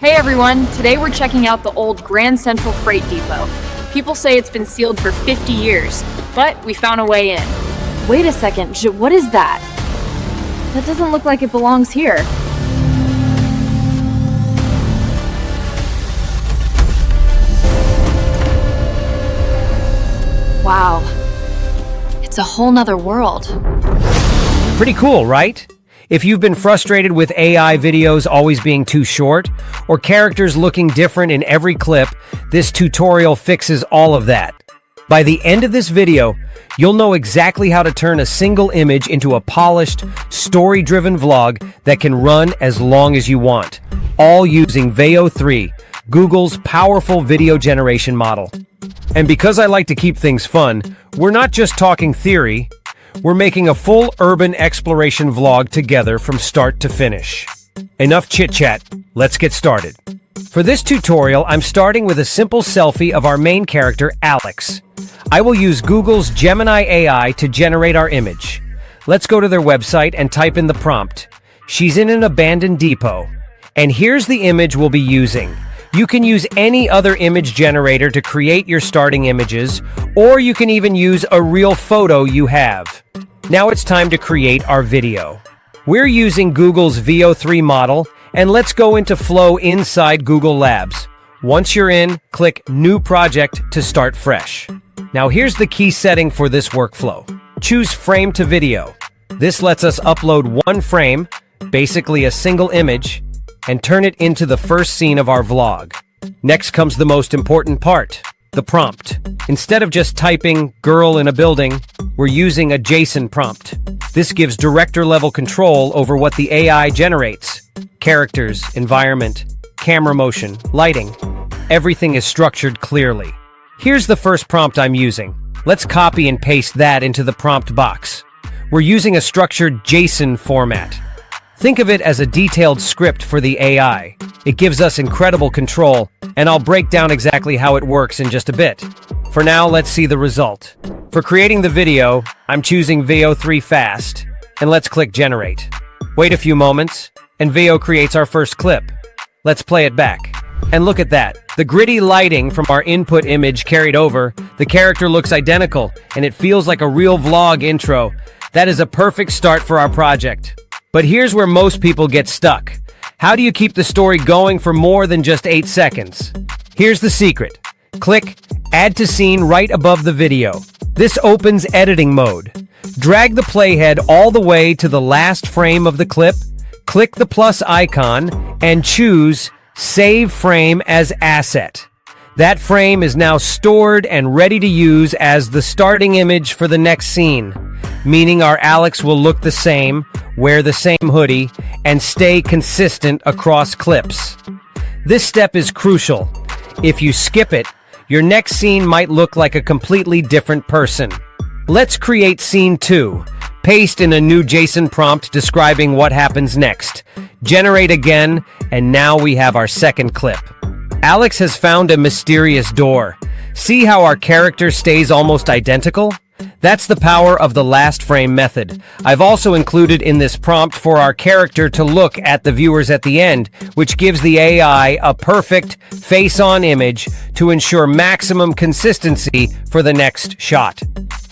Hey everyone, today we're checking out the old Grand Central Freight Depot. People say it's been sealed for 50 years, but we found a way in. Wait a second, what is that? That doesn't look like it belongs here. Wow, it's a whole nother world. Pretty cool, right? If you've been frustrated with AI videos always being too short, or characters looking different in every clip, this tutorial fixes all of that. By the end of this video, you'll know exactly how to turn a single image into a polished, story-driven vlog that can run as long as you want, all using Veo 3, Google's powerful video generation model. And because I like to keep things fun, we're not just talking theory, we're making a full urban exploration vlog together from start to finish. Enough chit-chat, let's get started. For this tutorial, I'm starting with a simple selfie of our main character, Alex. I will use Google's Gemini AI to generate our image. Let's go to their website and type in the prompt. She's in an abandoned depot. And here's the image we'll be using. You can use any other image generator to create your starting images, or you can even use a real photo you have. Now it's time to create our video. We're using Google's Veo 3 model, and let's go into Flow inside Google Labs. Once you're in, click New Project to start fresh. Now here's the key setting for this workflow. Choose Frame to Video. This lets us upload one frame, basically a single image, and turn it into the first scene of our vlog. Next comes the most important part, the prompt. Instead of just typing "girl in a building," we're using a JSON prompt. This gives director-level control over what the AI generates. Characters, environment, camera motion, lighting. Everything is structured clearly. Here's the first prompt I'm using. Let's copy and paste that into the prompt box. We're using a structured JSON format. Think of it as a detailed script for the AI. It gives us incredible control, and I'll break down exactly how it works in just a bit. For now, let's see the result. For creating the video, I'm choosing Veo 3 Fast, and let's click Generate. Wait a few moments, and Veo creates our first clip. Let's play it back. And look at that. The gritty lighting from our input image carried over, the character looks identical, and it feels like a real vlog intro. That is a perfect start for our project. But here's where most people get stuck. How do you keep the story going for more than just 8 seconds? Here's the secret. Click Add to Scene right above the video. This opens editing mode. Drag the playhead all the way to the last frame of the clip, click the plus icon, and choose Save Frame as Asset. That frame is now stored and ready to use as the starting image for the next scene, meaning our Alex will look the same, wear the same hoodie, and stay consistent across clips. This step is crucial. If you skip it, your next scene might look like a completely different person. Let's create scene 2. Paste in a new JSON prompt describing what happens next. Generate again, and now we have our second clip. Alex has found a mysterious door. See how our character stays almost identical? That's the power of the last frame method. I've also included in this prompt for our character to look at the viewers at the end, which gives the AI a perfect face-on image to ensure maximum consistency for the next shot.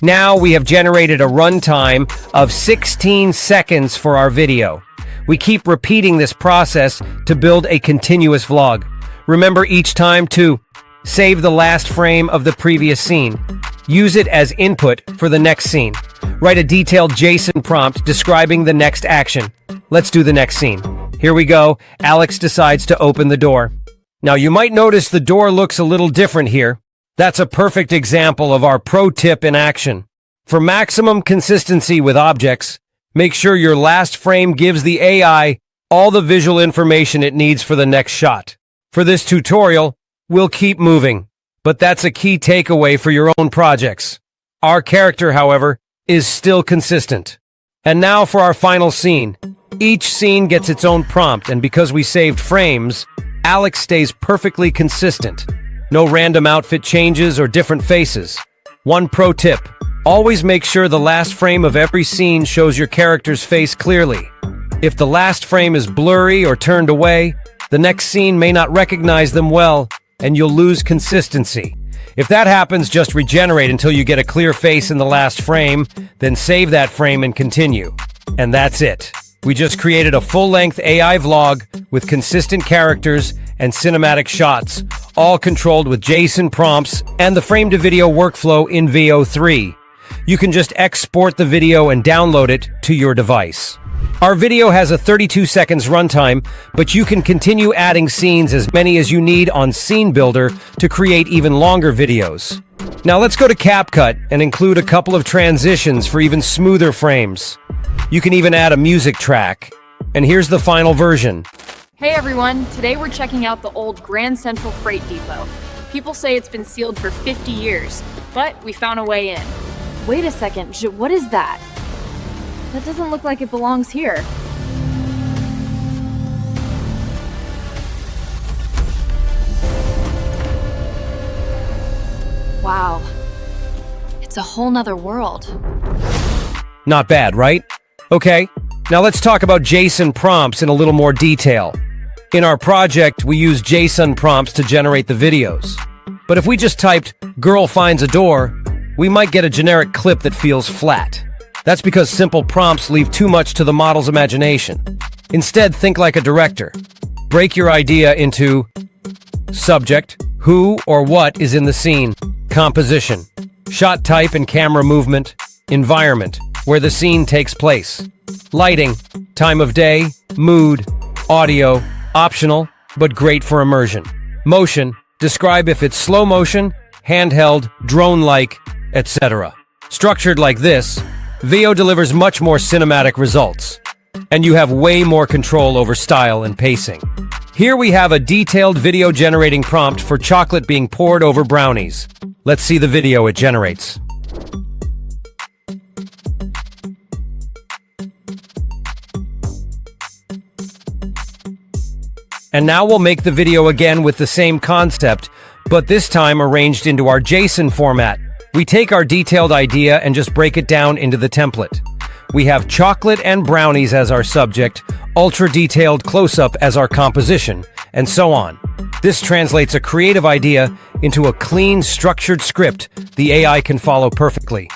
Now we have generated a runtime of 16 seconds for our video. We keep repeating this process to build a continuous vlog. Remember each time to save the last frame of the previous scene. Use it as input for the next scene. Write a detailed JSON prompt describing the next action. Let's do the next scene. Here we go. Alex decides to open the door. Now you might notice the door looks a little different here. That's a perfect example of our pro tip in action. For maximum consistency with objects, make sure your last frame gives the AI all the visual information it needs for the next shot. For this tutorial, we'll keep moving, but that's a key takeaway for your own projects. Our character, however, is still consistent. And now for our final scene. Each scene gets its own prompt, and because we saved frames, Alex stays perfectly consistent. No random outfit changes or different faces. One pro tip: always make sure the last frame of every scene shows your character's face clearly. If the last frame is blurry or turned away, The next scene may not recognize them well, and you'll lose consistency. If that happens, just regenerate until you get a clear face in the last frame, then save that frame and continue. And that's it. We just created a full-length AI vlog with consistent characters and cinematic shots, all controlled with JSON prompts and the frame-to-video workflow in Veo 3. You can just export the video and download it to your device. Our video has a 32 seconds runtime, but you can continue adding scenes as many as you need on Scene Builder to create even longer videos. Now let's go to CapCut and include a couple of transitions for even smoother frames. You can even add a music track. And here's the final version. Hey everyone, today we're checking out the old Grand Central Freight Depot. People say it's been sealed for 50 years, but we found a way in. Wait a second, what is that? That doesn't look like it belongs here. Wow. It's a whole nother world. Not bad, right? Okay, now let's talk about JSON prompts in a little more detail. In our project, we use JSON prompts to generate the videos. But if we just typed, "girl finds a door," we might get a generic clip that feels flat. That's because simple prompts leave too much to the model's imagination. Instead, think like a director. Break your idea into subject, who or what is in the scene, composition, shot type and camera movement, environment, where the scene takes place, lighting, time of day, mood, audio, optional, but great for immersion. Motion, describe if it's slow motion, handheld, drone-like, etc. Structured like this, Veo delivers much more cinematic results, and you have way more control over style and pacing. Here we have a detailed video generating prompt for chocolate being poured over brownies. Let's see the video it generates. And now we'll make the video again with the same concept, but this time arranged into our JSON format. We take our detailed idea and just break it down into the template. We have chocolate and brownies as our subject, ultra-detailed close-up as our composition, and so on. This translates a creative idea into a clean, structured script the AI can follow perfectly.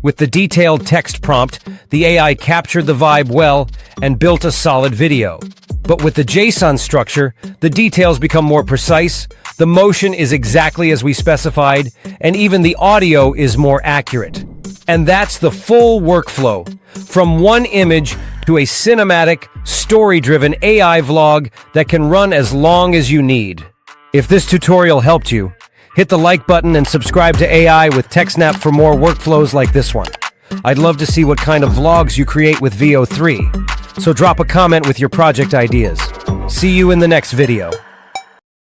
With the detailed text prompt, the AI captured the vibe well and built a solid video. But with the JSON structure, the details become more precise, the motion is exactly as we specified, and even the audio is more accurate. And that's the full workflow, from one image to a cinematic, story-driven AI vlog that can run as long as you need. If this tutorial helped you, hit the like button and subscribe to AI with TechSnap for more workflows like this one. I'd love to see what kind of vlogs you create with Veo 3, so drop a comment with your project ideas. See you in the next video.